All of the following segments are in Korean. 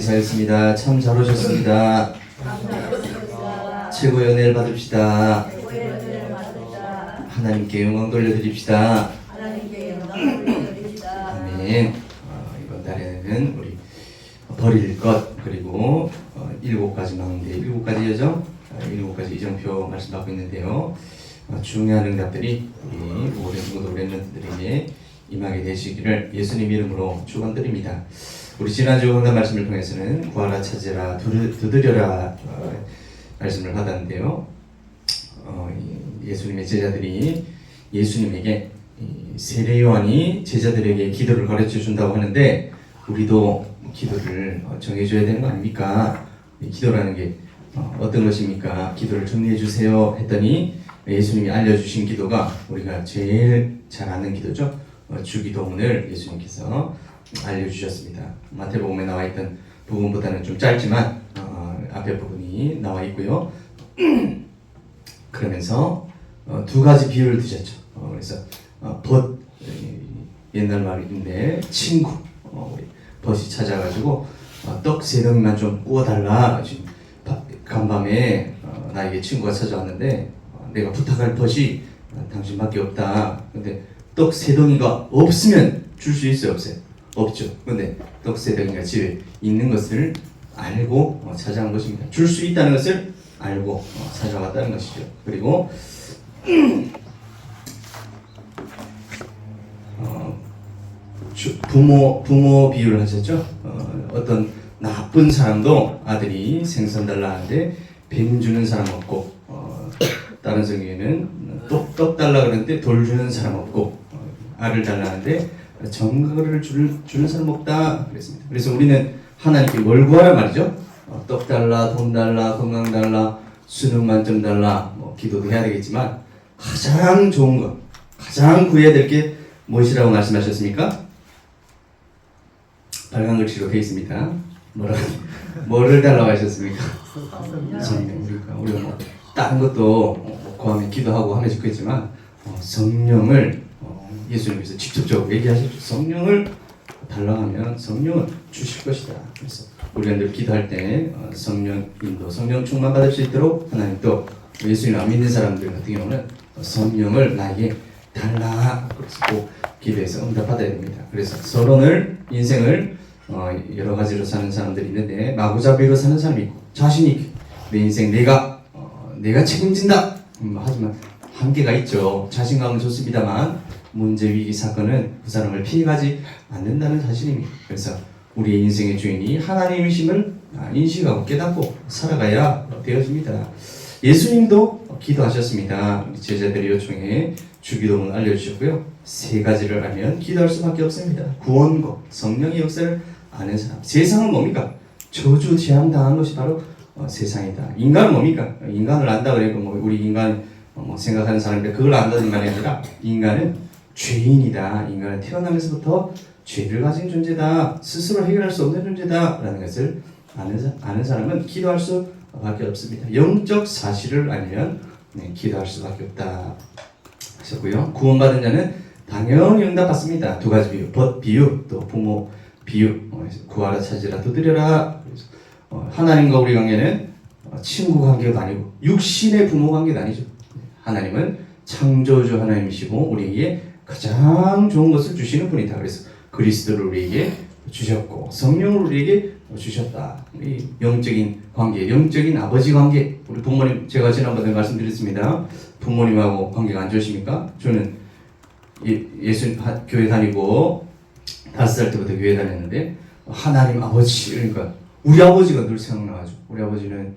감사했습니다. 참 잘 오셨습니다. 최고의 은혜를 받읍시다. 하나님께 영광 돌려드립시다. 아멘. 이번 달에는 우리 버릴 것 그리고 7가지 망대, 7가지 여정, 7가지 이정표 말씀 받고 있는데요. 중요한 응답들이 우리 오랜 친구들, 오랜 멘트들에게 임하게 되시기를 예수님 이름으로 축원드립니다. 우리 지난주 강단 말씀을 통해서는 구하라, 찾으라, 두드려라 말씀을 받았는데요. 예수님의 제자들이 예수님에게 세례 요한이 제자들에게 기도를 가르쳐 준다고 하는데 우리도 기도를 정해줘야 되는 거 아닙니까? 기도라는 게 어떤 것입니까? 기도를 정리해 주세요 했더니 예수님이 알려주신 기도가 우리가 제일 잘 아는 기도죠. 주기도문을 예수님께서 알려주셨습니다. 마태복음에 나와 있던 부분보다는 좀 짧지만 앞에 부분이 나와 있고요. 그러면서 두 가지 비유를 드셨죠. 그래서 벗, 옛날 말인데 친구, 벗이 찾아가지고 떡 3덩이만 좀 구워달라. 지금 간밤에 나에게 친구가 찾아왔는데 내가 부탁할 벗이 당신밖에 없다. 근데 떡 3덩이가 없으면 줄 수 있어요, 없어요? 없죠. 근데 떡 3덩이가 집에 있는 것을 알고 찾아간 것입니다. 줄 수 있다는 것을 알고 찾아왔다는 것이죠. 그리고 부모 비유를 하셨죠. 어떤 나쁜 사람도 아들이 생선 달라 하는데 뱀 주는 사람 없고 다른 성경에는 떡 달라 그러는데 돌 주는 사람 없고 알을 달라 하는데 정글을 주는 사람 없다 그랬습니다. 그래서 우리는 하나님께 뭘 구하라 말이죠. 떡 달라, 돈 달라, 건강 달라, 수능 만점 달라, 기도도 해야 되겠지만 가장 좋은 것, 가장 구해야 될 게 무엇이라고 말씀하셨습니까? 빨간 글씨로 되어 있습니다. 뭐를 달라고 하셨습니까? 성령. 우리가 다른 것도 구하면 기도하고 하면 좋겠지만 성령을 예수님께서 직접적으로 얘기하셨죠. 성령을 달라고 하면 성령은 주실 것이다. 그래서 우리가 늘 기도할 때 성령 인도, 성령 충만 받을 수 있도록 하나님 또 예수님 안 믿는 사람들 같은 경우는 성령을 나에게 달라. 그래서 꼭 기도해서 응답 받아야 됩니다. 그래서 서론을 인생을 여러 가지로 사는 사람들이 있는데 마구잡이로 사는 사람이 있고 자신 있게 내 인생 내가 책임진다. 하지만 한계가 있죠. 자신감은 좋습니다만 문제, 위기, 사건은 그 사람을 피해가지 않는다는 사실입니다. 그래서 우리의 인생의 주인이 하나님이심을 인식하고 깨닫고 살아가야 되어집니다. 예수님도 기도하셨습니다. 우리 제자들의 요청에 주기도문을 알려주셨고요. 3가지를 알면 기도할 수밖에 없습니다. 구원과 성령의 역사를 아는 사람. 세상은 뭡니까? 저주 재앙 당한 것이 바로 세상이다. 인간은 뭡니까? 인간을 안다 그래도 우리 인간 생각하는 사람인데 그걸 안다는 말이 아니라 인간은 죄인이다. 인간은 태어나면서부터 죄를 가진 존재다. 스스로 해결할 수 없는 존재다. 라는 것을 아는 사람은 기도할 수밖에 없습니다. 영적 사실을 알면 기도할 수밖에 없다 하셨고요. 구원받은 자는 당연히 응답받습니다. 2가지 비유, 벗 비유, 또 부모 비유, 구하라, 찾으라, 두드려라. 하나님과 우리 관계는 친구 관계가 아니고 육신의 부모 관계가 아니죠. 하나님은 창조주 하나님이시고 우리에게 가장 좋은 것을 주시는 분이다. 그래서 그리스도를 우리에게 주셨고 성령을 우리에게 주셨다. 이 영적인 관계, 영적인 아버지 관계. 우리 부모님, 제가 지난번에 말씀드렸습니다. 부모님하고 관계가 안 좋으십니까? 저는 교회 다니고 5살 때부터 교회 다녔는데 하나님 아버지, 그러니까 우리 아버지가 늘 생각나가지고 우리 아버지는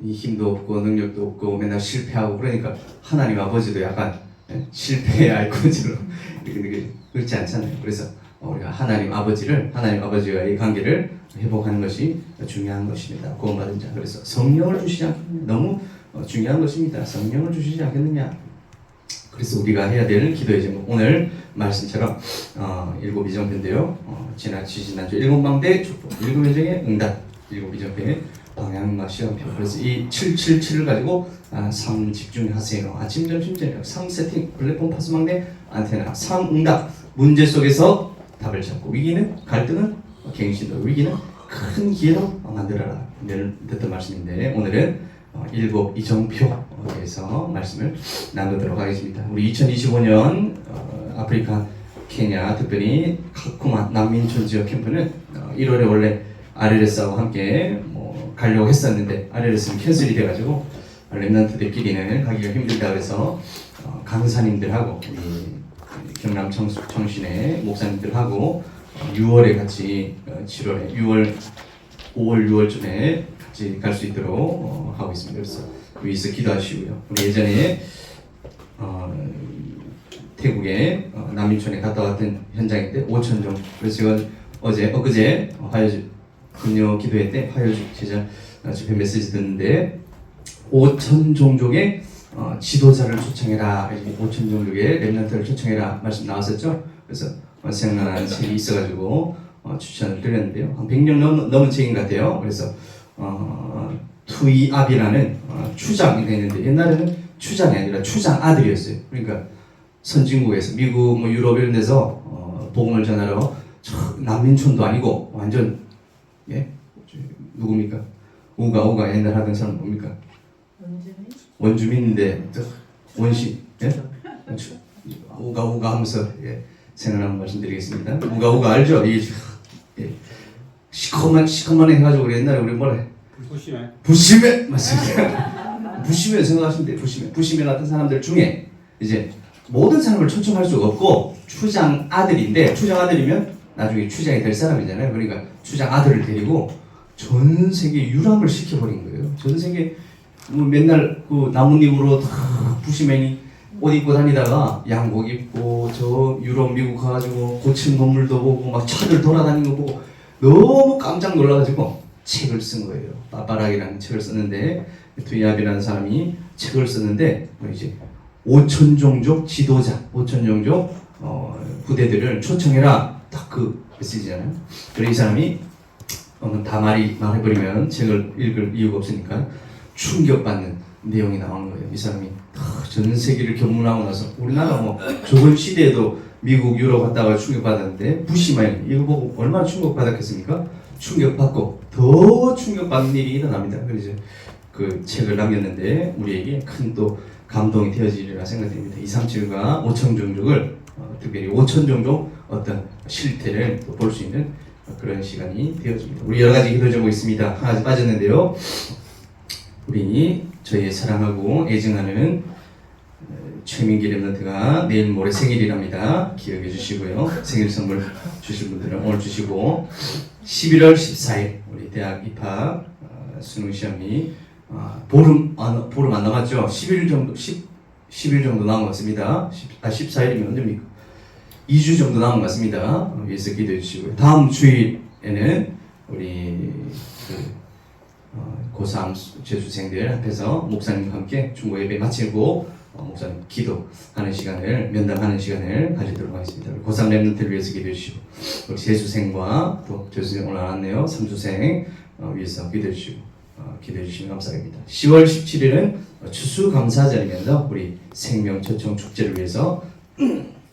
이 힘도 없고 능력도 없고 맨날 실패하고 그러니까 하나님 아버지도 약간 실패의 아이콘처럼 이렇게 그렇지 않잖아요. 그래서 우리가 하나님 아버지와의 관계를 회복하는 것이 중요한 것입니다. 구원받은 자. 그래서 성령을 주시지 않겠느냐. 너무 중요한 것입니다. 성령을 주시지 않겠느냐. 그래서 우리가 해야 되는 기도의 제목, 오늘 말씀처럼 7이정표인데요. 지난주 7망대 축복, 7여정의 응답, 7이정표의 방향과 시험표. 그래서 이 777을 가지고 3 집중하세요. 아침, 점심, 저녁 3 세팅, 플랫폼 파수망대, 안테나 3 응답. 문제 속에서 답을 찾고, 위기는 갈등은 갱신도, 위기는 큰 기회로 만들어라. 늘 듣던 말씀인데 오늘은 일곱 이정표에 대해서 말씀을 나누도록 하겠습니다. 우리 2025년 아프리카 케냐 특별히 카쿠마 난민촌 지역 캠프는 1월에 원래 RLS하고 함께 가려고 했었는데 RLS는 캔슬이 돼가지고 랩런트들끼리는 가기가 힘들다 그래서 강사님들하고 경남 청신의 목사님들하고 6월에 같이 7월에 5월 6월쯤에 같이 갈 수 있도록 하고 있습니다. 그래서 위에서 기도하시고요. 우리 예전에 태국에 난민촌에 갔다 왔던 현장인데 5천 종. 그래서 제가 엊그제 화요일 금요 기도회 때 화요일 제자 집회 메시지 듣는데 5천 종족의 지도자를 초청해라. 5천 종족의 렘넌트를 초청해라 말씀 나왔었죠. 그래서 생각나는 책이 있어가지고 추천을 드렸는데요. 한 100년 넘은 책인 것 같아요. 그래서 투이압이라는 추장이 되는데 옛날에는 추장이 아니라 추장 아들이었어요. 그러니까 선진국에서 미국, 유럽 이런 데서 복음을 전하러 난민촌도 아니고 완전 누굽니까? 우가 옛날 하던 사람 뭡니까? 원주민인데 원시 우가 하면서 생각나는 말씀드리겠습니다. 우가 알죠? 시커먼 해가지고 우리 옛날에 우리 뭐래? 부시맨 맞습니다. 부시맨 생각하시면 돼요. 부시맨 같은 사람들 중에 이제 모든 사람을 초청할 수가 없고 추장 아들인데 추장 아들이면 나중에 추장이 될 사람이잖아요. 그러니까 추장 아들을 데리고 전 세계 유람을 시켜버린 거예요. 전 세계 맨날 그 나뭇잎으로 다 부시맨이 옷 입고 다니다가 양복 입고 저 유럽 미국 가가지고 고층 건물도 보고 막 차들 돌아다니는 거 보고 너무 깜짝 놀라가지고 책을 쓴 거예요. 빠빠락이라는 책을 썼는데 투이압이라는 사람이 책을 썼는데 이제 5천 종족 지도자, 5천 종족 부대들을 초청해라. 딱 그 메시지잖아요. 그래서 이 사람이 다 말해버리면 책을 읽을 이유가 없으니까 충격받는 내용이 나오는 거예요. 이 사람이 전 세계를 견문하고 나서 우리나라 조선 시대에도 미국, 유럽 갔다가 충격받았는데 부시맨 이거 보고 얼마나 충격받았겠습니까? 충격받고 더 충격받는 일이 일어납니다. 그래서 그 책을 남겼는데 우리에게 큰 또 감동이 되어지리라 생각됩니다. 237과 5천 종족을 특별히 5천 종족 어떤 실태를 볼 수 있는 그런 시간이 되어집니다. 우리 여러 가지 기도 제목이 있습니다. 하나 빠졌는데요. 우리 저희 사랑하고 애증하는 최민기 랩런트가 내일 모레 생일이랍니다. 기억해 주시고요. 생일 선물 주실 분들은 오늘 주시고 11월 14일 우리 대학 입학 수능 시험이 보름 안 남았죠. 10일 정도 남은 것 같습니다. 14일이면 언제입니까? 2주 정도 남은 것 같습니다. 위해서 기도해 주시고요. 다음 주일에는 우리 고3 재수생들 앞에서 목사님과 함께 중고 예배 마치고 목사님 기도하는 시간을 면담하는 시간을 가지도록 하겠습니다. 고3 랩런트를 위해서 기도해 주시고 우리 재수생과 또 재수생 오늘 안 왔네요. 3수생 위해서 기도해 주시고 기도해 주시면 감사합니다. 10월 17일은 추수감사절이면서 우리 생명 초청 축제를 위해서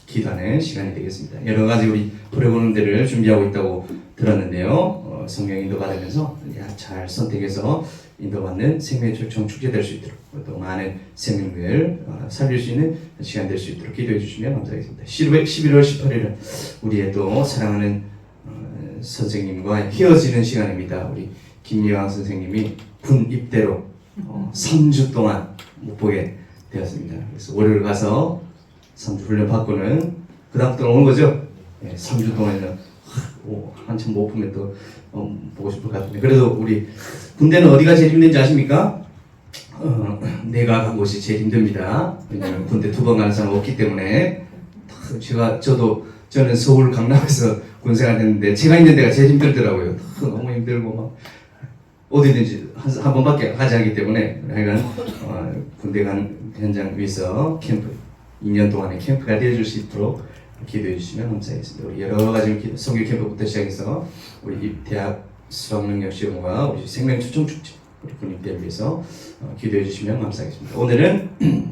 기도하는 시간이 되겠습니다. 여러 가지 우리 프로그램들을 준비하고 있다고 들었는데요. 성령 인도 받으면서 잘 선택해서 인도받는 생명 초청 축제 될 수 있도록 또 많은 생명을 살릴 수 있는 시간 될 수 있도록 기도해 주시면 감사하겠습니다. 11월 18일은 우리의 또 사랑하는 선생님과 헤어지는 시간입니다. 우리 김예왕 선생님이 군 입대로 3주 동안 못 보게 되었습니다. 그래서 월요일 가서 3주 훈련 받고는 그 다음부터 오는 거죠. 3주 동안은 한참 못 보면 또 보고 싶을 것 같은데 그래도 우리 군대는 어디가 제일 힘든지 아십니까? 내가 간 곳이 제일 힘듭니다. 왜냐하면 군대 2번 가는 사람 없기 때문에 저는 서울 강남에서 군생활 했는데 제가 있는 데가 제일 힘들더라고요. 너무 힘들고 막 어디든지 한 번밖에 가지 않기 때문에 하여간 군대 간 현장 위에서 캠프 2년 동안의 캠프가 되어줄 수 있도록 기도해 주시면 감사하겠습니다. 우리 여러 가지 성교 캠프부터 시작해서 우리 대학 수학능력 시험과 우리 생명 초청 축제 우리 군입대를 위해서 기도해 주시면 감사하겠습니다. 오늘은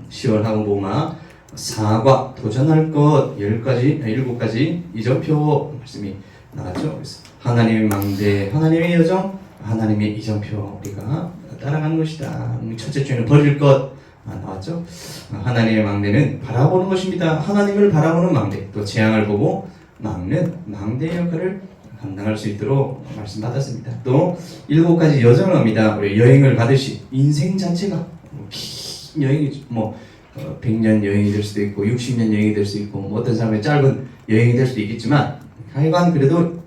10월 학원보마 4과 도전할 것 7가지 이정표 말씀이 나갔죠. 그래서 하나님의 망대, 하나님의 여정, 하나님의 이정표 우리가 따라가는 것이다. 첫째 주에는 버릴 것 나왔죠. 하나님의 망대는 바라보는 것입니다. 하나님을 바라보는 망대, 또 재앙을 보고 막는 망대의 역할을 감당할 수 있도록 말씀받았습니다. 또 7가지 여정을 합니다. 우리 여행을 가듯이 인생 자체가 긴 여행이죠. 100년 여행이 될 수도 있고 60년 여행이 될 수 있고 어떤 사람의 짧은 여행이 될 수도 있겠지만 하여간 그래도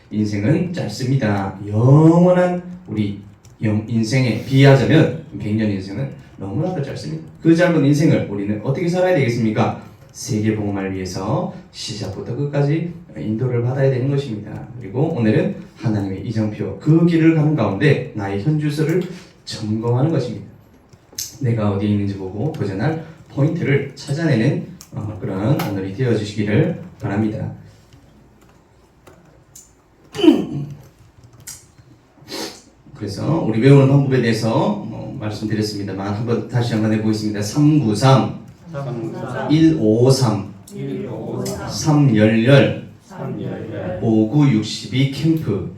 인생은 짧습니다. 영원한 우리 인생에 비하자면 100년 인생은 너무나도 짧습니다. 그 짧은 인생을 우리는 어떻게 살아야 되겠습니까? 세계복음을 위해서 시작부터 끝까지 인도를 받아야 되는 것입니다. 그리고 오늘은 하나님의 이정표 그 길을 가는 가운데 나의 현주소를 점검하는 것입니다. 내가 어디에 있는지 보고 도전할 포인트를 찾아내는 그런 오늘이 되어주시기를 바랍니다. 그래서 우리 외우는 방법에 대해서 말씀드렸습니다.만 한번 다시 한번 해보겠습니다. 393 153 3열열 5962 캠프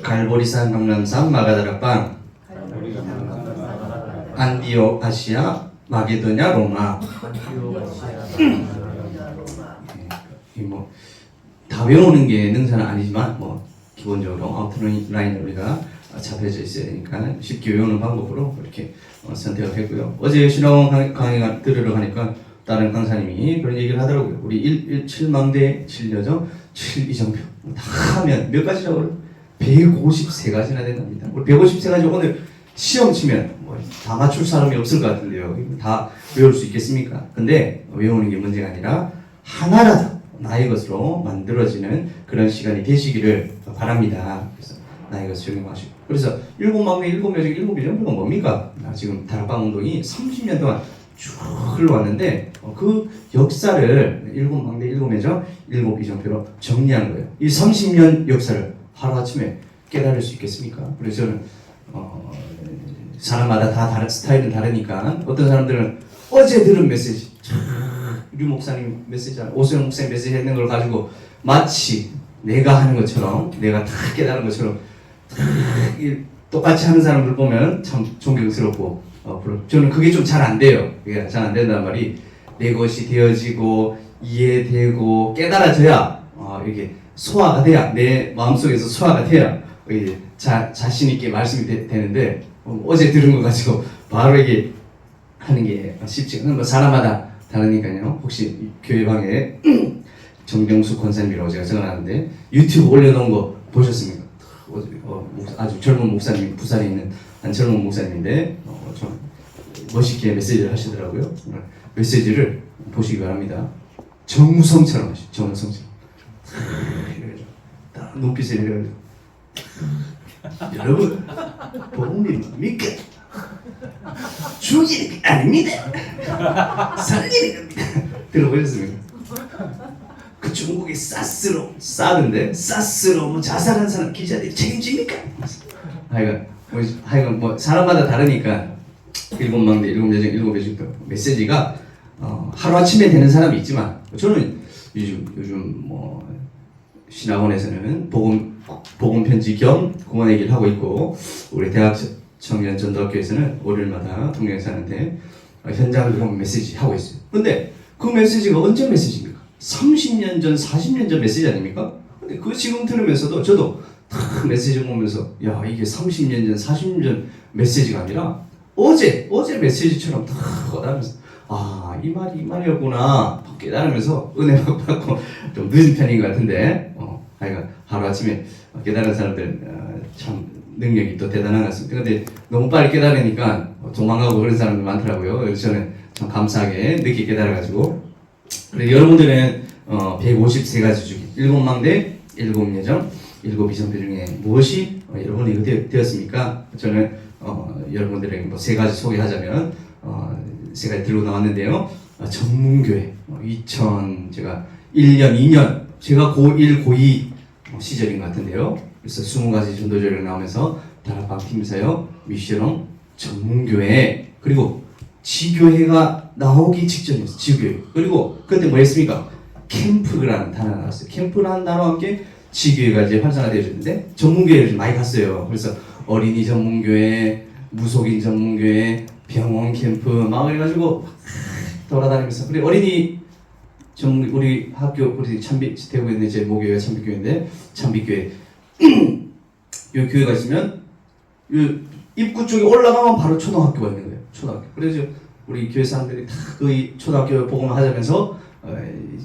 갈보리산 강남산 마가다락방 안디오 아시아 마게도냐 로마 다 외우는 게 능사는 아니지만 기본적으로 아웃라인을 우리가 잡혀져 있어야 되니까 쉽게 외우는 방법으로 이렇게 선택을 했고요. 어제 신앙 강의 들으러 가니까 다른 강사님이 그런 얘기를 하더라고요. 우리 7망대 7여정 7이정표 다 하면 몇 가지라고 153가지나 된답니다. 우리 153가지 오늘 시험 치면 다 맞출 사람이 없을 것 같은데요. 다 외울 수 있겠습니까? 근데 외우는 게 문제가 아니라 하나라도 나의 것으로 만들어지는 그런 시간이 되시기를 바랍니다. 그래서 나의 것을 적용하시고 그래서 7망대 7여정 7이정표가 뭡니까? 지금 다락방 운동이 30년 동안 쭉 흘러왔는데 그 역사를 7망대 7여정 7이정표로 정리한 거예요. 이 30년 역사를 하루아침에 깨달을 수 있겠습니까? 그래서 저는 사람마다 다 다른 스타일은 다르니까 어떤 사람들은 어제 들은 메시지 류 목사님 메시지 오수영 목사님 메시지 했는 걸 가지고 마치 내가 하는 것처럼 내가 다 깨달은 것처럼 똑같이 하는 사람들 보면 참 존경스럽고 저는 그게 좀 잘 안 돼요. 그게 잘 안 된단 말이 내 것이 되어지고 이해되고 깨달아져야 이게 소화가 돼야 내 마음속에서 소화가 돼야 자신 있게 말씀이 되는데 어제 들은 거 가지고 바로 이게 하는 게 쉽지 않아요. 사람마다 다르니까요. 혹시 교회방에 정병수 권사님이라고 제가 적어놨는데 유튜브 올려놓은 거 보셨습니까? 아주 젊은 목사님, 부산에 있는 한 젊은 목사님인데 좀 멋있게 메시지를 하시더라고요. 메시지를 보시기 바랍니다. 정우성처럼 하시죠. 정우성처럼 딱 눈빛에 이래가지고 여러분 복음이 뭡니까? 죽이는 게 아닙니다. 살리는 겁니다. 들어보셨습니까? 그 중국의 사스로 자살한 사람 기자들이 책임집니까? 하여간 사람마다 다르니까 7망대 7여정 7여정 메시지가 하루아침에 되는 사람이 있지만 저는 요즘 신학원에서는 복음 편지 겸 공헌의 길 하고 있고 우리 대학 청년 전도학교에서는 월요일마다 동행사는데 현장 복음 메시지 하고 있어요. 근데 그 메시지가 언제 메시지입니까? 30년 전, 40년 전 메시지 아닙니까? 근데 그 지금 들으면서도 저도 탁 메시지 보면서 야 이게 30년 전, 40년 전 메시지가 아니라 어제 메시지처럼 탁 와닿으면서 이 말이 이 말이었구나 깨달으면서 은혜 받고 좀 늦은 편인 것 같은데 하여간 하루아침에 깨달은 사람들 참 능력이 또 대단한 것 같습니다. 근데 너무 빨리 깨달으니까 도망가고 그런 사람들 많더라고요. 그래서 저는 참 감사하게 늦게 깨달아가지고 여러분들은 153가지 주기 7망대 7여정 7이정표 중에 무엇이 여러분이 되었습니까? 저는 여러분들에게 3가지 소개하자면 3가지 들고 나왔는데요. 전문교회 제가 1년 2년 제가 고1 고2 시절인 것 같은데요. 그래서 20가지 전도절을 나오면서 다락방 팀사역 미션홈 전문교회 그리고 지교회가 나오기 직전이었어요. 지교회 그리고 그때 뭐 했습니까? 캠프라는 단어가 나왔어요. 캠프라는 단어와 함께 지교회가 이제 활성화되어졌는데 전문교회를 좀 많이 갔어요. 그래서 어린이 전문교회, 무속인 전문교회, 병원 캠프 막 해가지고 돌아다니면서 그래 어린이 전문 우리 학교 우리 대구에 있는 제 모교회가 참빛교회인데 참빛교회 이 교회가 있으면 이 입구 쪽에 올라가면 바로 초등학교가 있는 거예요. 초등학교. 그래서 우리 교회 사람들이 다 그 초등학교 복음을 하자면서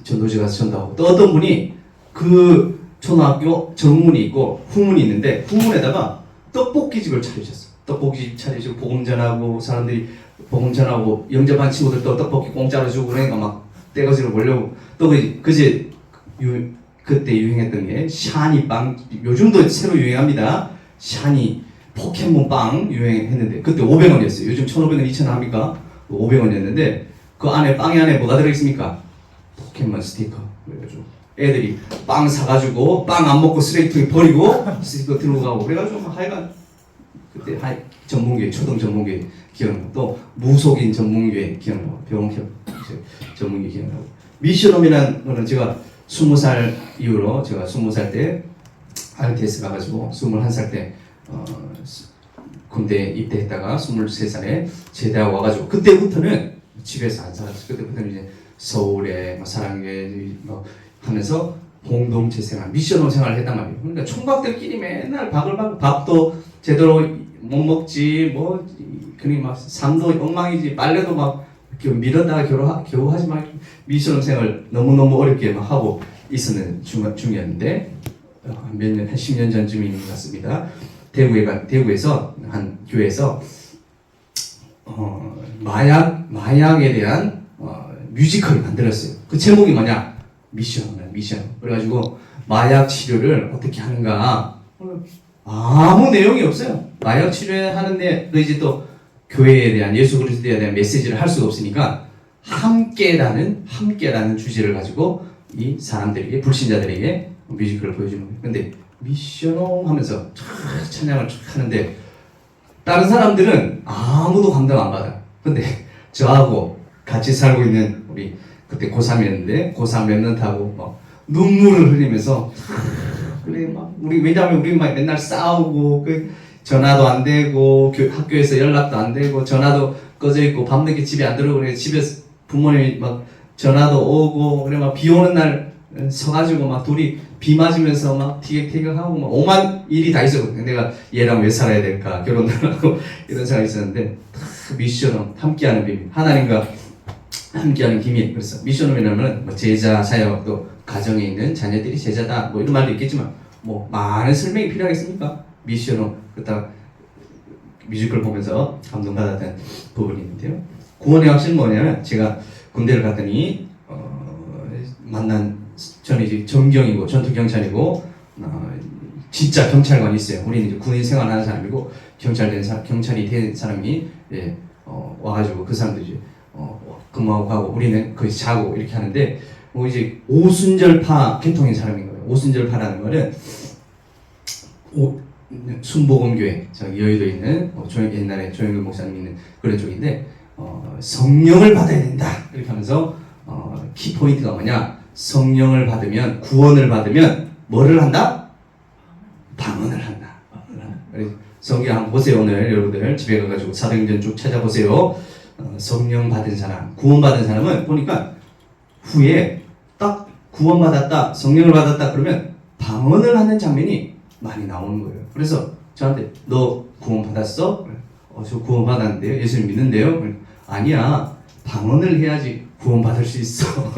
전도지 가서 전도하고 또 어떤 분이 그 초등학교 정문이 있고 후문이 있는데 후문에다가 떡볶이집을 차리셨어요. 떡볶이집 차리시고 복음 전하고 사람들이 복음 전하고 영접한 친구들 또 떡볶이 공짜로 주고 그러니까 막 떼거지로 몰려고 또 그제 그때 유행했던 게 샤니 빵 요즘도 새로 유행합니다. 샤니 포켓몬 빵 유행했는데 그때 500원이었어요. 요즘 1,500원, 2,000원 합니까? 500원이었는데 그 안에 빵이 안에 뭐가 들어있습니까? 포켓몬 스티커. 그래가지고 애들이 빵 사가지고 빵 안 먹고 쓰레기통에 버리고 스티커 들고 가고 그래가지고 하여간 그때 전문교회 초등 전문교회 기억나고 또 무속인 전문교회 기억나고 병원 전문교회 기억나고 미션홈이라는 거는 제가 20살 이후로 제가 20살 때 RTS 가가지고 21살 때 군대 입대했다가 23살에 제대하고 와가지고 그때부터는 집에서 안 살았어요. 그때부터는 이제 서울에 뭐 사랑교회 뭐 하면서 공동체 생활, 미션홈 생활을 했단 말이에요. 그러니까 총각들끼리 맨날 바글바글 밥도 제대로 못 먹지 뭐 그니 막 삶도 엉망이지 빨래도 막 밀었다가 겨우 하지 막 미션홈 생활 너무너무 어렵게 막 하고 있었는 중이었는데 몇 년, 한 10년 전쯤인 것 같습니다. 대구에서 한 교회에서 마약에 대한 뮤지컬을 만들었어요. 그 제목이 뭐냐? 미션. 그래가지고 마약 치료를 어떻게 하는가? 아무 내용이 없어요. 마약 치료하는데 이제 또 교회에 대한 예수 그리스도에 대한 메시지를 할 수가 없으니까 함께라는 주제를 가지고 이 사람들에게 불신자들에게 뮤지컬을 보여주는 거예요. 근데 미션홈 하면서 찬양을 하는데 다른 사람들은 아무도 감당 안 받아. 근데 저하고 같이 살고 있는 우리 그때 고3이었는데 고3 랩런트하고 막 눈물을 흘리면서 그래 막 왜냐하면 우리 막 맨날 싸우고 그 전화도 안 되고 학교에서 연락도 안 되고 전화도 꺼져 있고 밤늦게 집에 안 들어오고 그래 집에서 부모님이 막 전화도 오고 그래 막 비 오는 날 서가지고 막 둘이 비 맞으면서 막 티격태격하고 막 오만 일이 다 있었거든요. 내가 얘랑 왜 살아야 될까 결혼도 하고 이런 생각이 있었는데 미션홈 함께하는 비밀 하나님과 함께하는 기밀. 그래서 미션홈이라면 뭐 제자 사역 또 가정에 있는 자녀들이 제자다 뭐 이런 말도 있겠지만 뭐 많은 설명이 필요하겠습니까? 미션홈 그렇다 뮤지컬 보면서 감동받았던 부분이 있는데요. 구원의 확신은 뭐냐면 제가 군대를 갔더니 만난 저는 이제 전경이고 전투 경찰이고 진짜 경찰관이 있어요. 우리는 이제 군인 생활하는 사람이고 경찰이 된 사람이 와가지고 그 사람들 이제 근무하고 가고 우리는 거기서 자고 이렇게 하는데 뭐 이제 오순절파 계통인 사람인 거예요. 오순절파라는 거는 순복음교회 저기 여의도에 있는 옛날에 조영근 목사님 있는 그런 쪽인데 성령을 받아야 된다 이렇게 하면서 키포인트가 뭐냐 성령을 받으면 구원을 받으면 뭐를 한다? 방언을 한다. 성경 한번 보세요. 오늘 여러분들 집에 가가지고 사도행전 쭉 찾아보세요. 성령 받은 사람 구원 받은 사람은 보니까 후에 딱 구원 받았다 성령을 받았다 그러면 방언을 하는 장면이 많이 나오는 거예요. 그래서 저한테 너 구원 받았어? 저 구원 받았는데요. 예수님 믿는데요? 아니야. 방언을 해야지 구원 받을 수 있어.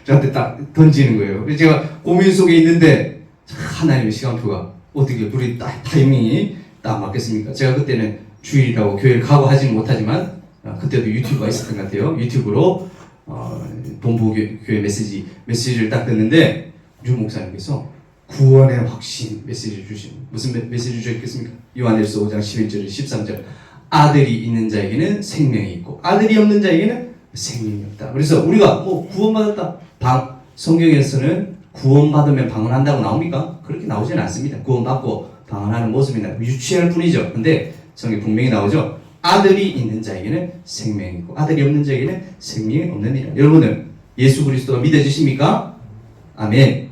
저한테 딱 던지는 거예요. 그래서 제가 고민 속에 있는데 하나님의 시간표가 어떻게 우리 타이밍이 딱 맞겠습니까? 제가 그때는 주일이라고 교회를 가고 하지는 못하지만 그때도 유튜브가 있었던 것 같아요. 유튜브로 본부 교회 메시지를 딱 듣는데 유 목사님께서 구원의 확신 메시지를 주신 무슨 메시지 주셨겠습니까? 요한일서 5장 11절 13절 아들이 있는 자에게는 생명이 있고 아들이 없는 자에게는 생명이 없다. 그래서 우리가 뭐 구원받았다 성경에서는 구원받으면 방언한다고 나옵니까? 그렇게 나오지는 않습니다. 구원받고 방언하는 모습이나 유치할 뿐이죠. 근데 성경에 분명히 나오죠. 아들이 있는 자에게는 생명이 있고 아들이 없는 자에게는 생명이 없느니라. 여러분은 예수 그리스도가 믿어지십니까? 아멘.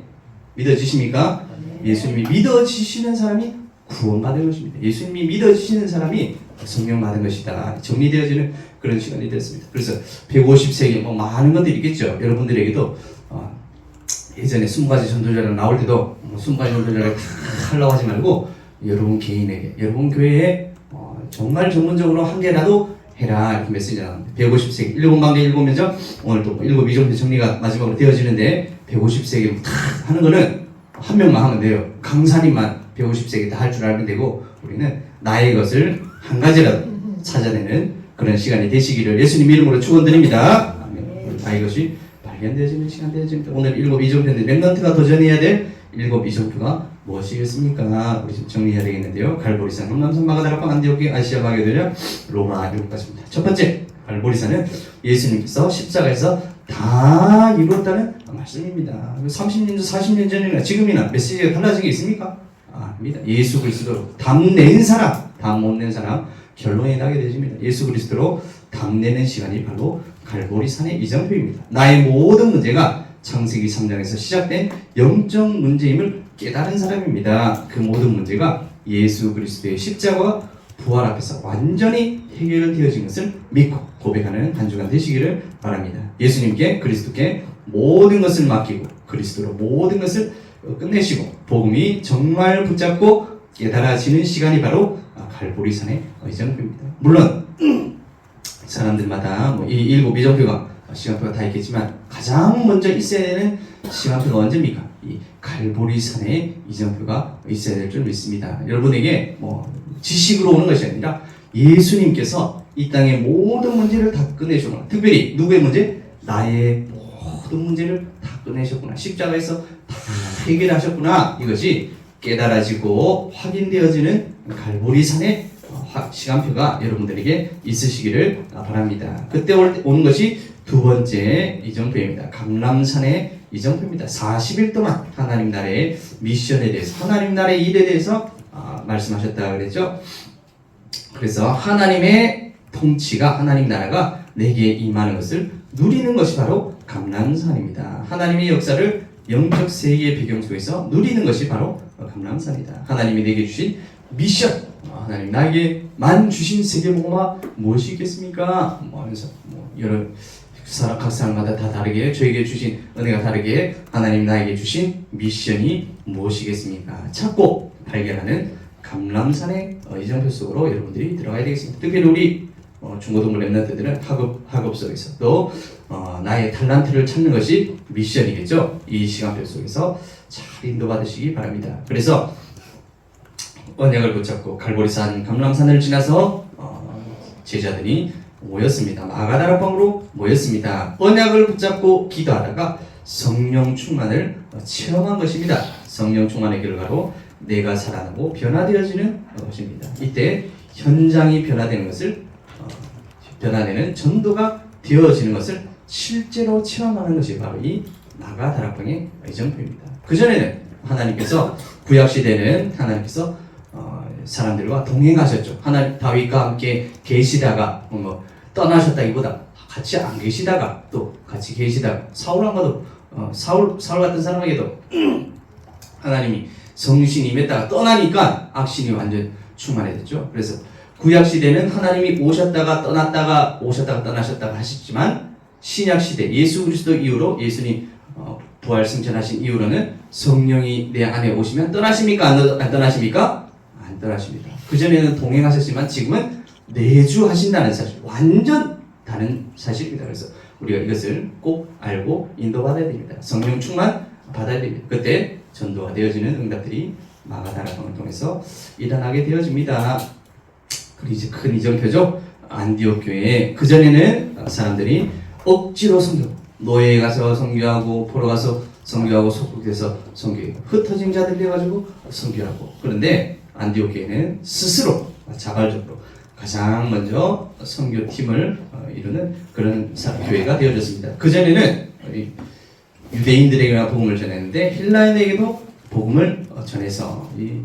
믿어지십니까? 예수님이 믿어지시는 사람이 구원받은 것입니다. 예수님이 믿어지시는 사람이 성령 받은 것이다. 정리되어지는 그런 시간이 됐습니다. 그래서 150세기 뭐 많은 것들이 있겠죠. 여러분들에게도 예전에 20가지 전도자를 나올 때도 20가지 전도자를 다 하려고 하지 말고 여러분 개인에게, 여러분 교회에 정말 전문적으로 한 개라도 해라, 이렇게 메시지 나옵니다. 150세기 7관계 7면적, 오늘 또 7이정도 정리가 마지막으로 되어지는데 150세기 다 하는 거는 한 명만 하면 돼요. 강사님만 150세기 다 할 줄 알면 되고, 우리는 나의 것을 한 가지라도 찾아내는 그런 시간이 되시기를 예수님 이름으로 축원드립니다. 아멘. 나의 것이 발견되어지는 시간 되어집니다. 오늘 7이정표인데 렘넌트가 도전해야 될 7이정표가 무엇이겠습니까? 우리 지금 정리해야 되겠는데요. 갈보리산, 흥남산, 마가다락방, 안디옥이, 아시아, 마게도냐, 로마, 이것까지입니다. 첫 번째, 갈보리산은 예수님께서 십자가에서 다 이루었다는 말씀입니다. 30년 전, 40년 전이나 지금이나 메시지가 달라진 게 있습니까? 아닙니다. 예수 그리스도로 담낸 사람, 담 못 낸 사람 결론이 나게 되십니다. 예수 그리스도로 담내는 시간이 바로 갈보리산의 이정표입니다. 나의 모든 문제가 창세기 3장에서 시작된 영적 문제임을 깨달은 사람입니다. 그 모든 문제가 예수 그리스도의 십자가와 부활 앞에서 완전히 해결되어진 것을 믿고 고백하는 한 주간 되시기를 바랍니다. 예수님께, 그리스도께 모든 것을 맡기고 그리스도로 모든 것을 끝내시고 복음이 정말 붙잡고 깨달아지는 시간이 바로 갈보리산의 이정표입니다. 물론 사람들마다 이 7이정표가 시간표가 다 있겠지만 가장 먼저 있어야 되는 시간표가 언제입니까? 이 갈보리산의 이정표가 있어야 될 줄 믿습니다. 여러분에게 지식으로 오는 것이 아니라 예수님께서 이 땅의 모든 문제를 다 끝내셨구나. 특별히 누구의 문제? 나의 모든 문제를 다 끝내셨구나. 십자가에서 다 해결하셨구나. 이것이 깨달아지고 확인되어지는 갈보리산의 시간표가 여러분들에게 있으시기를 바랍니다. 그때 오는 것이 두 번째 이정표입니다. 감람산의 이정표입니다. 40일 동안 하나님 나라의 미션에 대해서, 하나님 나라의 일에 대해서 말씀하셨다 그랬죠. 그래서 하나님의 통치가, 하나님 나라가 내게 임하는 것을 누리는 것이 바로 감람산입니다. 하나님의 역사를 영적 세계의 배경 속에서 누리는 것이 바로 감람산이다. 하나님이 내게 주신 미션, 하나님 나에게만 주신 세계복음화 무엇이 있겠습니까? 하면서 여러 각 사람마다 다 다르게 저에게 주신 은혜가 다르게 하나님 나에게 주신 미션이 무엇이겠습니까? 찾고 발견하는 감람산의 이정표 속으로 여러분들이 들어가야 되겠습니다. 특별히 우리 중고등부 렘넌트들은 학업 속에서 또 나의 탤런트를 찾는 것이 미션이겠죠. 이 시간표 속에서 잘 인도받으시기 바랍니다. 그래서 언약을 붙잡고 갈보리산, 감람산을 지나서 제자들이 모였습니다. 마가다락방으로 모였습니다. 언약을 붙잡고 기도하다가 성령 충만을 체험한 것입니다. 성령 충만의 결과로 내가 살아나고 변화되어지는 것입니다. 이때 현장이 변화되는 것을 변화되는 전도가 되어지는 것을 실제로 체험하는 것이 바로 이 마가다락방의 이정표입니다. 그 전에는 하나님께서 구약 시대는 하나님께서 사람들과 동행하셨죠. 하나님 다윗과 함께 계시다가 떠나셨다기보다 같이 안 계시다가 또 같이 계시다가 사울랑과도 사울 같은 사람에게도 하나님이 성신이 임했다가 떠나니까 악신이 완전 충만해졌죠. 그래서 구약 시대는 하나님이 오셨다가 떠났다가 오셨다가 떠나셨다가 하셨지만 신약 시대 예수 그리스도 이후로 예수님 부활 승천하신 이후로는 성령이 내 안에 오시면 떠나십니까? 안 떠나십니까? 안 떠나십니다. 그전에는 동행하셨지만 지금은 내주하신다는 사실, 완전 다른 사실입니다. 그래서 우리가 이것을 꼭 알고 인도받아야 됩니다. 성령 충만 받아야 됩니다. 그때 전도가 되어지는 응답들이 마가다락방을 통해서 일어나게 되어집니다. 그리고 이제 큰 이정표죠. 안디옥 교회에 그전에는 사람들이 억지로 선교, 노예에 가서 선교하고 포로 가서 선교하고 속국에서 선교하고 흩어진 자들 돼가지고 선교하고, 그런데 안디옥 교회는 스스로 자발적으로 가장 먼저 선교팀을 이루는 그런 교회가 되어졌습니다. 그전에는 유대인들에게만 복음을 전했는데 헬라인에게도 복음을 전해서 이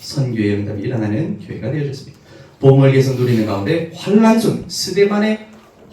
선교의 응답이 일어나는 교회가 되어졌습니다. 복음을 계속 누리는 가운데 환란 속 스데반의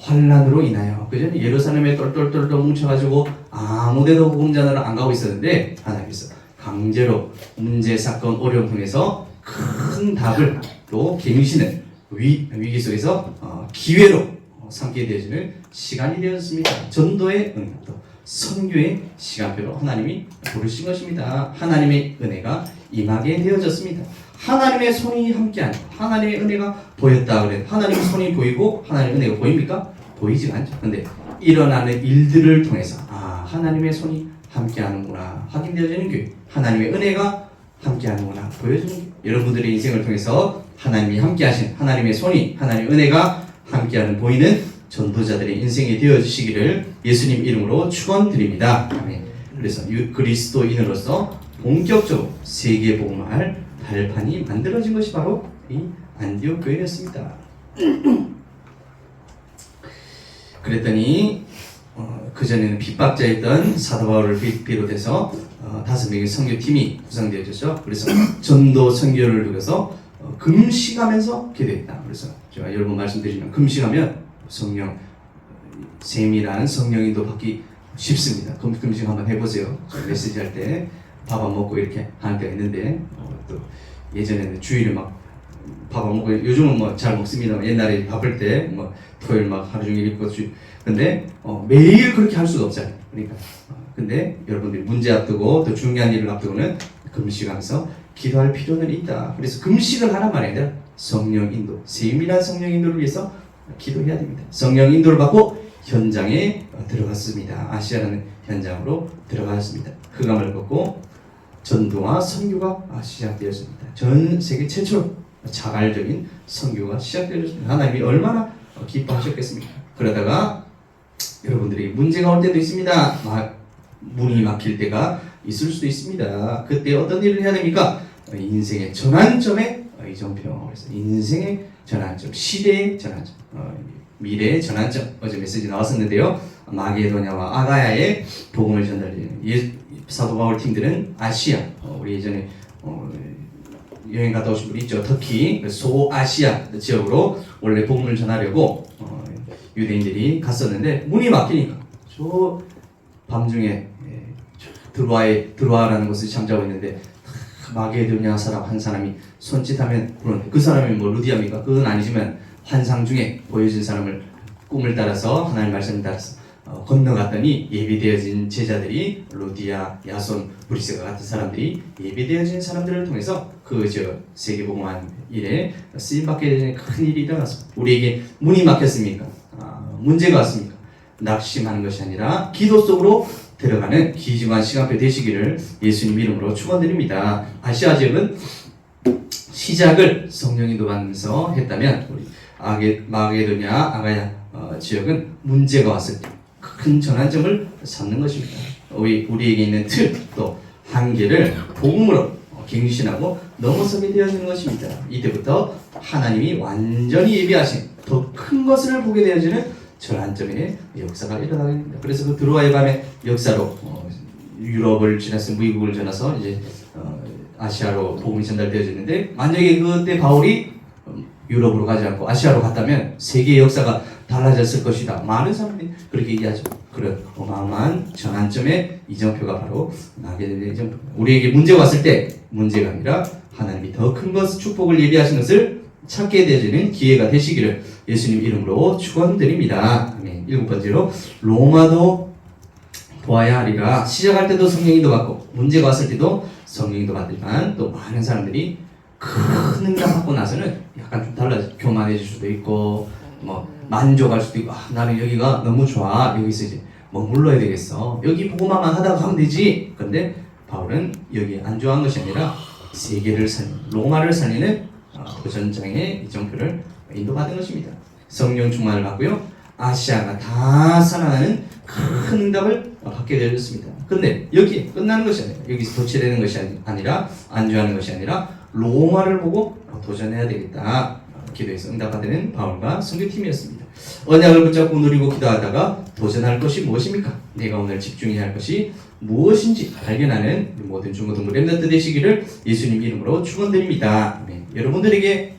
환란으로 인하여 그전에 예루살렘에 똘똘똘똘 뭉쳐가지고 아무데도 복음 전하러 안 가고 있었는데 하나님께서 강제로 문제 사건 어려움 통해서 큰 답을 또 갱신을 위기 속에서 기회로 삼게 되어지는 시간이 되었습니다. 전도의 또 선교의 시간표로 하나님이 부르신 것입니다. 하나님의 은혜가 임하게 되어졌습니다. 하나님의 손이 함께하니 하나님의 은혜가 보였다 그래. 하나님의 손이 보이고 하나님의 은혜가 보입니까? 보이지 않죠. 근데 일어나는 일들을 통해서 하나님의 손이 함께하는구나 확인되어지는 교회, 하나님의 은혜가 함께하는구나 보여주는 교회. 여러분들의 인생을 통해서 하나님이 함께하신 하나님의 손이 하나님의 은혜가 함께하는 보이는 전도자들의 인생이 되어주시기를 예수님 이름으로 축원드립니다. 아멘. 그래서 그리스도인으로서 본격적으로 세계 복음화할 발판이 만들어진 것이 바로 이 안디옥 교회였습니다. 그랬더니 그전에는 핍박자였던 사도 바울을 비롯해서 5명의 선교팀이 구성되어졌죠. 그래서 전도 선교를 누려서 금식하면서 기도했다. 그래서 제가 여러 번 말씀드리면 금식하면 성령 세밀한 성령인도 받기 쉽습니다. 금식 한번 해보세요. 메시지 할 때 밥 안 먹고 이렇게 하는 때가 있는데 또 예전에는 주일에 막 밥 안 먹고 요즘은 뭐 잘 먹습니다. 옛날에 바쁠 때 뭐 토요일 막 하루 종일 있고 근데 매일 그렇게 할 수가 없잖아요. 그러니까 근데 여러분들이 문제 앞두고 또 중요한 일을 앞두고는 금식하면서 기도할 필요는 있다. 그래서 금식을 하란 말이 아니라 성령 인도, 세밀한 성령 인도를 위해서 기도해야 됩니다. 성령 인도를 받고 현장에 들어갔습니다. 아시아라는 현장으로 들어갔습니다. 흑암을 걷고 전도와 선교가 시작되었습니다. 전 세계 최초로 자발적인 선교가 시작되었습니다. 하나님이 얼마나 기뻐하셨겠습니까? 그러다가 여러분들이 문제가 올 때도 있습니다. 문이 막힐 때가 있을 수도 있습니다. 그때 어떤 일을 해야 됩니까? 인생의 전환점에 이정표. 그래서 인생의 전환점, 시대의 전환점, 미래의 전환점. 어제 메시지 나왔었는데요. 마게도냐와 아가야의 복음을 전달해주는 사도 바울 팀들은 아시아, 우리 예전에 여행 갔다 오신 분 있죠. 터키 소아시아 지역으로 원래 복음을 전하려고 유대인들이 갔었는데 문이 막히니까 저 밤중에 드로아라는 곳을 잠자고 있는데 마게도냐 사람 한 사람이 손짓하면 부르는데 그 사람이 뭐 루디아입니까? 그건 아니지만 환상 중에 보여진 사람을 꿈을 따라서 하나님의 말씀을 따라서 건너갔더니 예비되어진 제자들이 루디아, 야손, 브리스가 같은 사람들이 예비되어진 사람들을 통해서 그 세계복음화 일에 쓰임받게 되는 큰 일이 일어났습니다. 우리에게 문이 막혔습니까? 문제가 왔습니까? 낙심하는 것이 아니라 기도 속으로 들어가는 귀중한 시간표 되시기를 예수님 이름으로 축원드립니다. 아시아 지역은 시작을 성령인도 받으면서 했다면 우리 마게도냐 아가야 지역은 문제가 왔을 때 큰 전환점을 삼는 것입니다. 우리에게 있는 틀 또 한계를 복음으로 갱신하고 넘어서게 되어지는 것입니다. 이때부터 하나님이 완전히 예비하신 더 큰 것을 보게 되어지는 전환점의 역사가 일어나게 됩니다. 그래서 그 드로아의 밤의 역사로 유럽을 지나서 미국을 지나서 이제 아시아로 복음이 전달되어지는데 만약에 그때 바울이 유럽으로 가지 않고 아시아로 갔다면 세계의 역사가 달라졌을 것이다. 많은 사람들이 그렇게 얘기하죠. 그런 어마어마한 전환점의 이정표가 바로 나게 될 이정표입니다. 우리에게 문제가 왔을 때 문제가 아니라 하나님이 더 큰 것, 축복을 예비하신 것을 찾게 되어지는 기회가 되시기를 예수님 이름으로 축원드립니다. 아멘. 7번째로 로마도 보아야 하리라. 시작할 때도 성령인도 받고 문제가 왔을 때도 성령인도 받지만 또 많은 사람들이 큰 응답 받고 나서는 약간 좀 달라져. 교만해질 수도 있고 뭐 만족할 수도 있고 나는 여기가 너무 좋아. 여기서 이제 머물러야 되겠어. 여기 보고만 하다가 가면 되지. 그런데 바울은 여기 안 좋아한 것이 아니라 세계를 살리는 로마를 살리는 도전장의 이정표를 인도받은 것입니다. 성령 충만을 받고요. 아시아가 다 살아나는 큰 응답을 받게 되었습니다. 근데 여기 끝나는 것이 아니라 여기서 도취되는 것이 아니라 안주하는 것이 아니라 로마를 보고 도전해야 되겠다. 기도해서 응답받는 바울과 선교팀이었습니다. 언약을 붙잡고 누리고 기도하다가 도전할 것이 무엇입니까? 내가 오늘 집중해야 할 것이 무엇인지 발견하는 모든 중고등부 렘넌트 되시기를 예수님 이름으로 축원드립니다. 네. 여러분들에게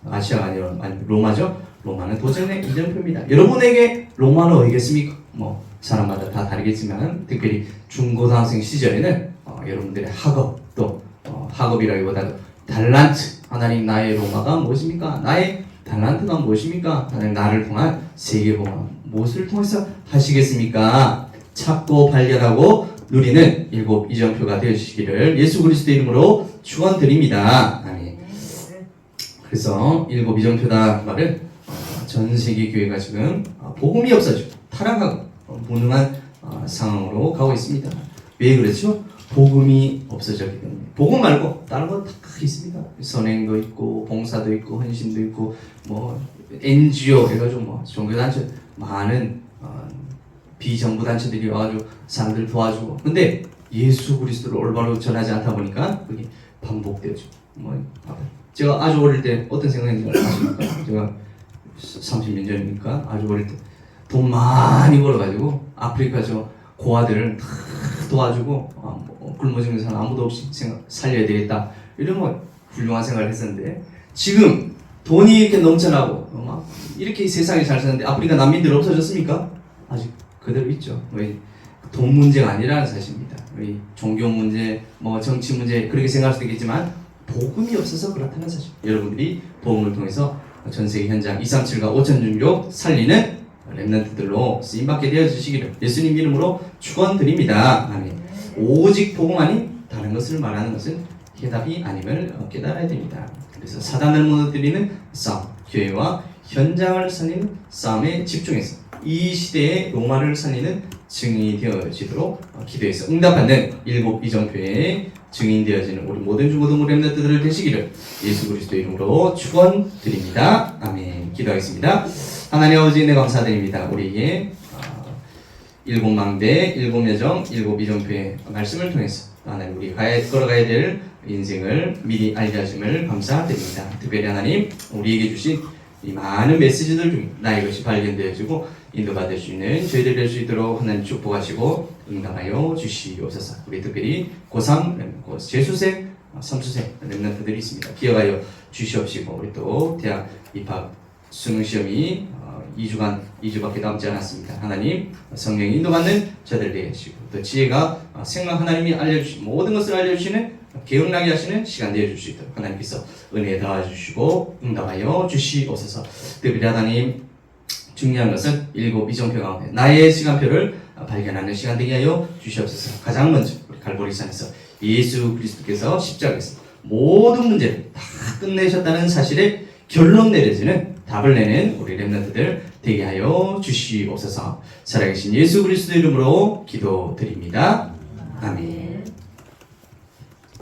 아시아가 아니라 로마죠. 로마는 도전의 이정표입니다. 여러분에게 로마는 어디겠습니까? 뭐 사람마다 다 다르겠지만 특별히 중고등학생 시절에는 여러분들의 학업 또 학업이라기보다도 달란트, 하나님 나의 로마가 무엇입니까? 나의 달란트가 무엇입니까? 하나님 나를 통한 세계복음 무엇을 통해서 하시겠습니까? 찾고 발견하고 누리는 7 이정표가 되어주시기를 예수 그리스도의 이름으로 축원드립니다. 아멘. 그래서 7 이정표다 말을 전 세계 교회가 지금 복음이 없어지고 타락하고 무능한 상황으로 가고 있습니다. 왜 그렇죠? 복음이 없어졌기 때문에. 복음 말고 다른 거 다 있습니다. 선행도 있고 봉사도 있고 헌신도 있고 뭐 NGO 해가지고 뭐 종교단체 많은 비정부 단체들이 와가지고 사람들 도와주고. 근데 예수 그리스도를 올바로 전하지 않다 보니까 그게 반복되죠. 뭐 제가 아주 어릴 때 어떤 생각인지 아십니까? 제가 30년 전이니까 아주 어릴 때 돈 많이 벌어가지고 아프리카 저 고아들을 다 도와주고 굶어 죽는 사람 아무도 없이 살려야 되겠다 이런 뭐 훌륭한 생각을 했었는데 지금 돈이 이렇게 넘쳐나고 막 이렇게 세상에 잘 사는데 아프리카 난민들 없어졌습니까? 아직 그대로 있죠. 돈 문제가 아니라는 사실입니다. 종교 문제, 뭐 정치 문제 그렇게 생각할 수도 있겠지만 복음이 없어서 그렇다는 사실. 여러분들이 복음을 통해서 전 세계 현장 237과 5천 종족 살리는 렘넌트들로 쓰임받게 되어주시기를 예수님 이름으로 축원드립니다. 아멘. 오직 복음 아닌 다른 것을 말하는 것은 해답이 아님을 깨달아야 됩니다. 그래서 사단을 무너뜨리는 싸움, 교회와 현장을 살리는 싸움에 집중해서 이 시대의 로마를 살리는 증인이 되어지도록 기도해서 응답받는 7 이정표의 증인되어지는 우리 모든 중고등부 렘넌트들을 되시기를 예수 그리스도 이름으로 축원드립니다. 아멘. 기도하겠습니다. 하나님 아버지 네 감사드립니다. 우리에게 7 망대, 7 여정, 7 이정표의 말씀을 통해서 하나님 우리 걸어가야 될 인생을 미리 알려주심을 감사드립니다. 특별히 하나님 우리에게 주신 이 많은 메시지들 중에 나의 것이 발견되어지고 인도받을 수 있는 저희들 될 수 있도록 하나님 축복하시고 응답하여 주시옵소서. 우리 특별히 고3, 재수생, 삼수생 렘넌트들이 있습니다. 기억하여 주시옵시고 우리 또 대학 입학 수능시험이 2주밖에 남지 않았습니다. 하나님 성령이 인도받는 저들 되게 하시고 또 지혜가 생각 하나님이 알려주신 모든 것을 알려주시는 기억나게 하시는 시간 내어줄 수 있도록 하나님께서 은혜 도와주시고 응답하여 주시옵소서. 특별히 하나님 중요한 것은 7 이정표 가운데 나의 시간표를 발견하는 시간 되게 하여 주시옵소서. 가장 먼저 우리 갈보리산에서 예수 그리스도께서 십자가에서 모든 문제를 다 끝내셨다는 사실에 결론 내려지는 답을 내는 우리 렘넌트들 되게 하여 주시옵소서. 살아계신 예수 그리스도 이름으로 기도드립니다. 아멘.